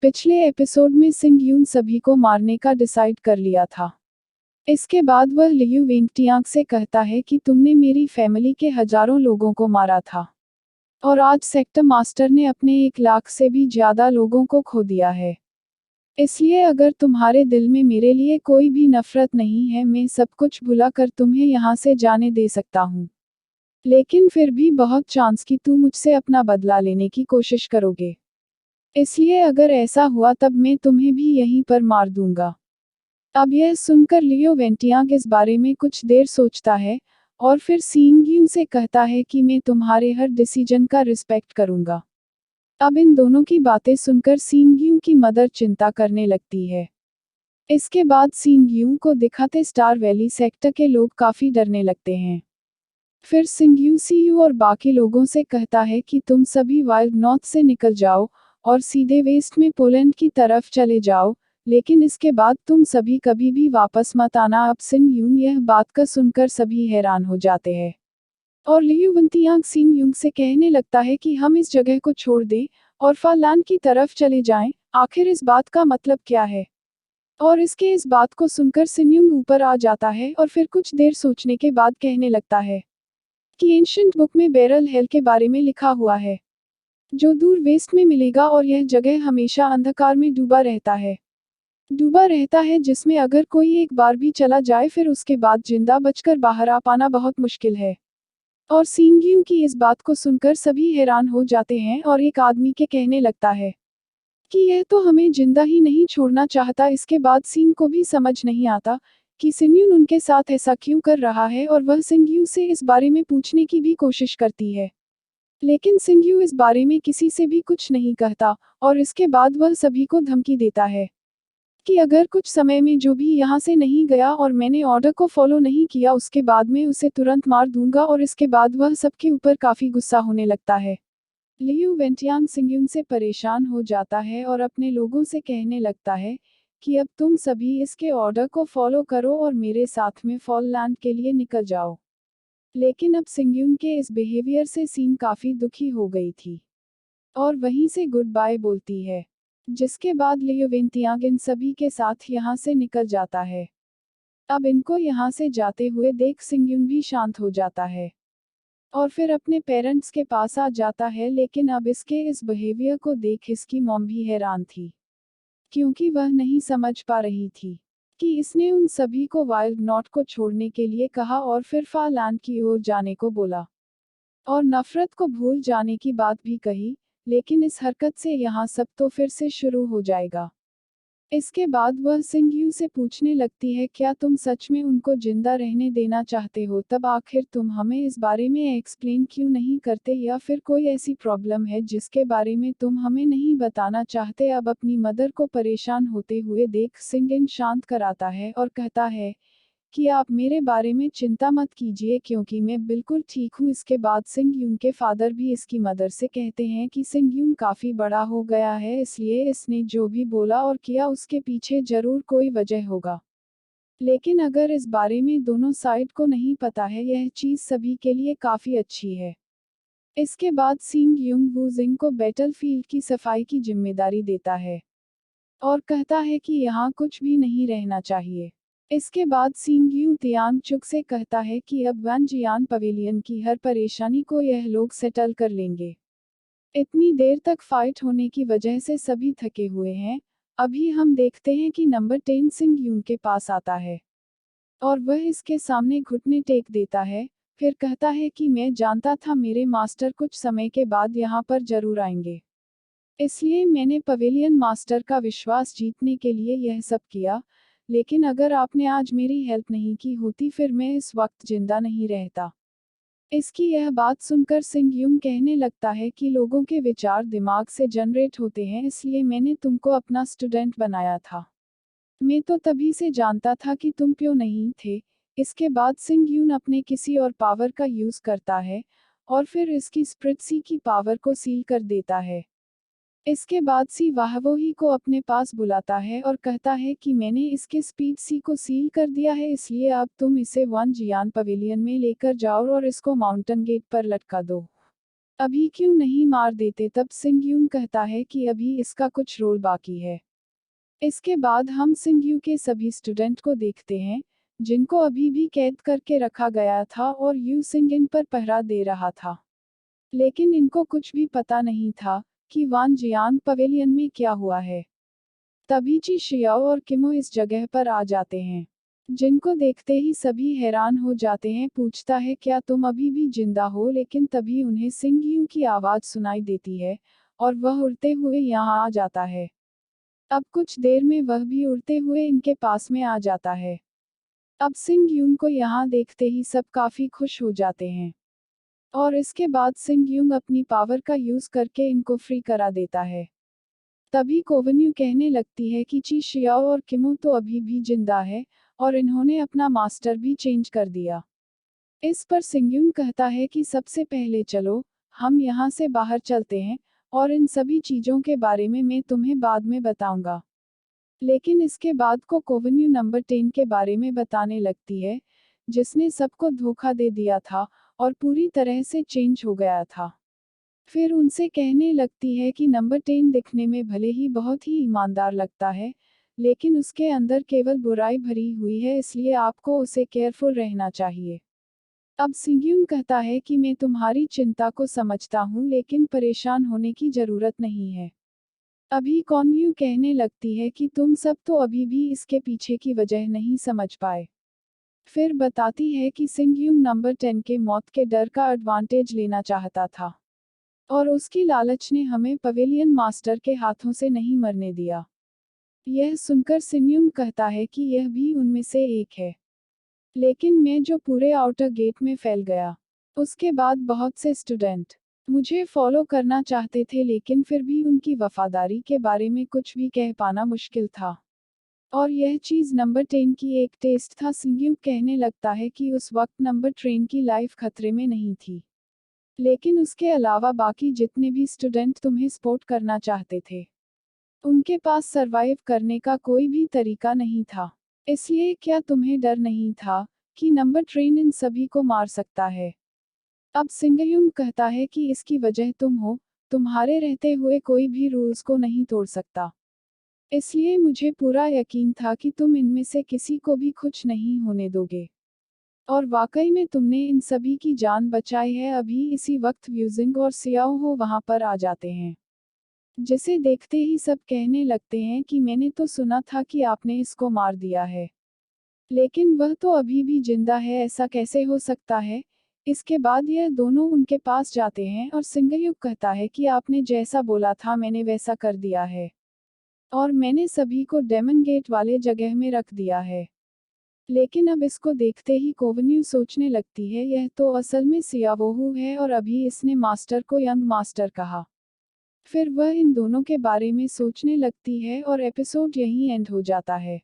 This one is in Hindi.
पिछले एपिसोड में सिंग यून सभी को मारने का डिसाइड कर लिया था। इसके बाद वह लियू वेंगटियांग से कहता है कि तुमने मेरी फैमिली के हजारों लोगों को मारा था और आज सेक्टर मास्टर ने अपने 1 लाख से भी ज्यादा लोगों को खो दिया है। इसलिए अगर तुम्हारे दिल में मेरे लिए कोई भी नफरत नहीं है, मैं सब कुछ भुला कर तुम्हें यहाँ से जाने दे सकता हूँ। लेकिन फिर भी बहुत चांस कि तुम मुझसे अपना बदला लेने की कोशिश करोगे। इसलिए अगर ऐसा हुआ तब मैं तुम्हें भी यहीं पर मार दूंगा। अब यह सुनकर लियो वेंटियांग इस बारे में कुछ देर सोचता है और फिर सिंग यून से कहता है कि मैं तुम्हारे हर डिसीजन का रिस्पेक्ट करूंगा। अब इन दोनों की बातें सुनकर सिंग यून की मदर चिंता करने लगती है। इसके बाद सिंग यून को दिखाते स्टार वैली सेक्टर के लोग काफी डरने लगते हैं। फिर सिंग यून सीयू और बाकी लोगों से कहता है कि तुम सभी वाइल्ड नॉर्थ से निकल जाओ और सीधे वेस्ट में पोलैंड की तरफ चले जाओ, लेकिन इसके बाद तुम सभी कभी भी वापस मत आना। अब सिंग यून यह बात का सुनकर सभी हैरान हो जाते हैं और लियू वेंटियांग सिंग यून से कहने लगता है कि हम इस जगह को छोड़ दें और फालैंड की तरफ चले जाएं। आखिर इस बात का मतलब क्या है? और इसके इस बात को सुनकर सिंग यून ऊपर आ जाता है और फिर कुछ देर सोचने के बाद कहने लगता है कि एंशिएंट बुक में बैरल हेल के बारे में लिखा हुआ है जो दूर वेस्ट में मिलेगा और यह जगह हमेशा अंधकार में डूबा रहता है जिसमें अगर कोई एक बार भी चला जाए फिर उसके बाद जिंदा बचकर बाहर आ पाना बहुत मुश्किल है। और सिंग की इस बात को सुनकर सभी हैरान हो जाते हैं और एक आदमी के कहने लगता है कि यह तो हमें जिंदा ही नहीं छोड़ना चाहता। इसके बाद सिंग को भी समझ नहीं आता कि सिंग उनके साथ ऐसा क्यों कर रहा है और वह सिंग से इस बारे में पूछने की भी कोशिश करती है, लेकिन सिंग इस बारे में किसी से भी कुछ नहीं कहता और इसके बाद वह सभी को धमकी देता है कि अगर कुछ समय में जो भी यहाँ से नहीं गया और मैंने ऑर्डर को फॉलो नहीं किया उसके बाद मैं उसे तुरंत मार दूंगा। और इसके बाद वह सबके ऊपर काफी गुस्सा होने लगता है। लियू वेंटियांग सिंग से परेशान हो जाता है और अपने लोगों से कहने लगता है कि अब तुम सभी इसके ऑर्डर को फॉलो करो और मेरे साथ में फॉललैंड के लिए निकल जाओ। लेकिन अब सिंग के इस बिहेवियर से सीन काफी दुखी हो गई थी और वहीं से गुड बाय बोलती है, जिसके बाद लियो वेंटियांग इन सभी के साथ यहाँ से निकल जाता है। अब इनको यहाँ से जाते हुए देख सिंग भी शांत हो जाता है और फिर अपने पेरेंट्स के पास आ जाता है। लेकिन अब इसके इस बिहेवियर को देख इसकी मॉम भी हैरान थी, क्योंकि वह नहीं समझ पा रही थी कि इसने उन सभी को वाइल्ड नॉट को छोड़ने के लिए कहा और फिर फालैंड की ओर जाने को बोला और नफरत को भूल जाने की बात भी कही। लेकिन इस हरकत से यहाँ सब तो फिर से शुरू हो जाएगा। इसके बाद वह सिंग से पूछने लगती है, क्या तुम सच में उनको जिंदा रहने देना चाहते हो? तब आखिर तुम हमें इस बारे में एक्सप्लेन क्यों नहीं करते, या फिर कोई ऐसी प्रॉब्लम है जिसके बारे में तुम हमें नहीं बताना चाहते? अब अपनी मदर को परेशान होते हुए देख सिंग शांत कराता है और कहता है कि आप मेरे बारे में चिंता मत कीजिए क्योंकि मैं बिल्कुल ठीक हूँ। इसके बाद सिंग के फादर भी इसकी मदर से कहते हैं कि सिंग काफी बड़ा हो गया है, इसलिए इसने जो भी बोला और किया उसके पीछे जरूर कोई वजह होगा, लेकिन अगर इस बारे में दोनों साइड को नहीं पता है यह चीज सभी के लिए काफी अच्छी है। इसके बाद सिंग वू जिंग को बैटलफील्ड की सफाई की जिम्मेदारी देता है और कहता है कि यहाँ कुछ भी नहीं रहना चाहिए। इसके बाद सिंग तियांग चुक से कहता है कि अब वन जियान पवेलियन की हर परेशानी को यह लोग सेटल कर लेंगे। इतनी देर तक फाइट होने की वजह से सभी थके हुए हैं। अभी हम देखते हैं कि नंबर 10 सिंग के पास आता है और वह इसके सामने घुटने टेक देता है। फिर कहता है कि मैं जानता था मेरे मास्टर कुछ समय के बाद यहाँ पर जरूर आएंगे, इसलिए मैंने पवेलियन मास्टर का विश्वास जीतने के लिए यह सब किया। लेकिन अगर आपने आज मेरी हेल्प नहीं की होती फिर मैं इस वक्त जिंदा नहीं रहता। इसकी यह बात सुनकर सिंग कहने लगता है कि लोगों के विचार दिमाग से जनरेट होते हैं, इसलिए मैंने तुमको अपना स्टूडेंट बनाया था। मैं तो तभी से जानता था कि तुम क्यों नहीं थे। इसके बाद सिंग अपने किसी और पावर का यूज करता है और फिर इसकी स्प्रिट सी की पावर को सील कर देता है। इसके बाद सी वाहवोही को अपने पास बुलाता है और कहता है कि मैंने इसके स्पीड सी को सील कर दिया है, इसलिए अब तुम इसे वन जियान पवेलियन में लेकर जाओ और इसको माउंटेन गेट पर लटका दो। अभी क्यों नहीं मार देते। तब सिंगयून कहता है कि अभी इसका कुछ रोल बाकी है। इसके बाद हम सिंगयू के सभी स्टूडेंट को देखते हैं, जिनको अभी भी कैद करके रखा गया था और यू सिंग इन पर पहरा दे रहा था। लेकिन इनको कुछ भी पता नहीं था कि वान जियांग पवेलियन में क्या हुआ है। तभी ची शियाओ और किमो इस जगह पर आ जाते हैं, जिनको देखते ही सभी हैरान हो जाते हैं। पूछता है क्या तुम अभी भी जिंदा हो, लेकिन तभी उन्हें सिंगयू की आवाज सुनाई देती है और वह उड़ते हुए यहाँ आ जाता है। अब कुछ देर में वह भी उड़ते हुए इनके पास में आ जाता है। अब सिंगयून को यहाँ देखते ही सब काफी खुश हो जाते हैं और इसके बाद सिंगयूंग अपनी पावर का यूज करके इनको फ्री करा देता है। तभी कोवन्यू कहने लगती है कि ची शियाओ और किमो तो अभी भी जिंदा है और इन्होंने अपना मास्टर भी चेंज कर दिया। इस पर सिंगयूंग कहता है कि सबसे पहले चलो हम यहाँ से बाहर चलते हैं और इन सभी चीजों के बारे में मैं तुम्हें बाद में बताऊंगा। लेकिन इसके बाद को कोवन्यू नंबर 10 के बारे में बताने लगती है, जिसने सबको धोखा दे दिया था और पूरी तरह से चेंज हो गया था। फिर उनसे कहने लगती है कि नंबर 10 दिखने में भले ही बहुत ही ईमानदार लगता है, लेकिन उसके अंदर केवल बुराई भरी हुई है, इसलिए आपको उसे केयरफुल रहना चाहिए। अब सिंगयून कहता है कि मैं तुम्हारी चिंता को समझता हूँ, लेकिन परेशान होने की जरूरत नहीं है। अभी कॉन्यू कहने लगती है कि तुम सब तो अभी भी इसके पीछे की वजह नहीं समझ पाए। फिर बताती है कि सिंगयूंग नंबर 10 के मौत के डर का एडवांटेज लेना चाहता था और उसकी लालच ने हमें पवेलियन मास्टर के हाथों से नहीं मरने दिया। यह सुनकर सिंगयूंग कहता है कि यह भी उनमें से एक है, लेकिन मैं जो पूरे आउटर गेट में फैल गया, उसके बाद बहुत से स्टूडेंट मुझे फॉलो करना चाहते थे, लेकिन फिर भी उनकी वफादारी के बारे में कुछ भी कह पाना मुश्किल था। और यह चीज नंबर 10 की एक टेस्ट था। सिंगयूंग कहने लगता है कि उस वक्त नंबर 10 की लाइफ खतरे में नहीं थी, लेकिन उसके अलावा बाकी जितने भी स्टूडेंट तुम्हें सपोर्ट करना चाहते थे, उनके पास सरवाइव करने का कोई भी तरीका नहीं था। इसलिए क्या तुम्हें डर नहीं था कि नंबर 10 इन सभी को मार सकता है। अब सिंगयूंग कहता है कि इसकी वजह तुम हो, तुम्हारे रहते हुए कोई भी रूल्स को नहीं तोड़ सकता। इसलिए मुझे पूरा यकीन था कि तुम इनमें से किसी को भी कुछ नहीं होने दोगे। और वाकई में तुमने इन सभी की जान बचाई है। अभी इसी वक्त व्यूजिंग और सियाओ हो वहां पर आ जाते हैं, जिसे देखते ही सब कहने लगते हैं कि मैंने तो सुना था कि आपने इसको मार दिया है, लेकिन वह तो अभी भी जिंदा है, ऐसा कैसे हो सकता है। इसके बाद यह दोनों उनके पास जाते हैं और सिंगयूंग कहता है कि आपने जैसा बोला था मैंने वैसा कर दिया है और मैंने सभी को डेमन गेट वाले जगह में रख दिया है। लेकिन अब इसको देखते ही कोवन्यू सोचने लगती है यह तो असल में सियावोहू है और अभी इसने मास्टर को यंग मास्टर कहा। फिर वह इन दोनों के बारे में सोचने लगती है और एपिसोड यहीं एंड हो जाता है।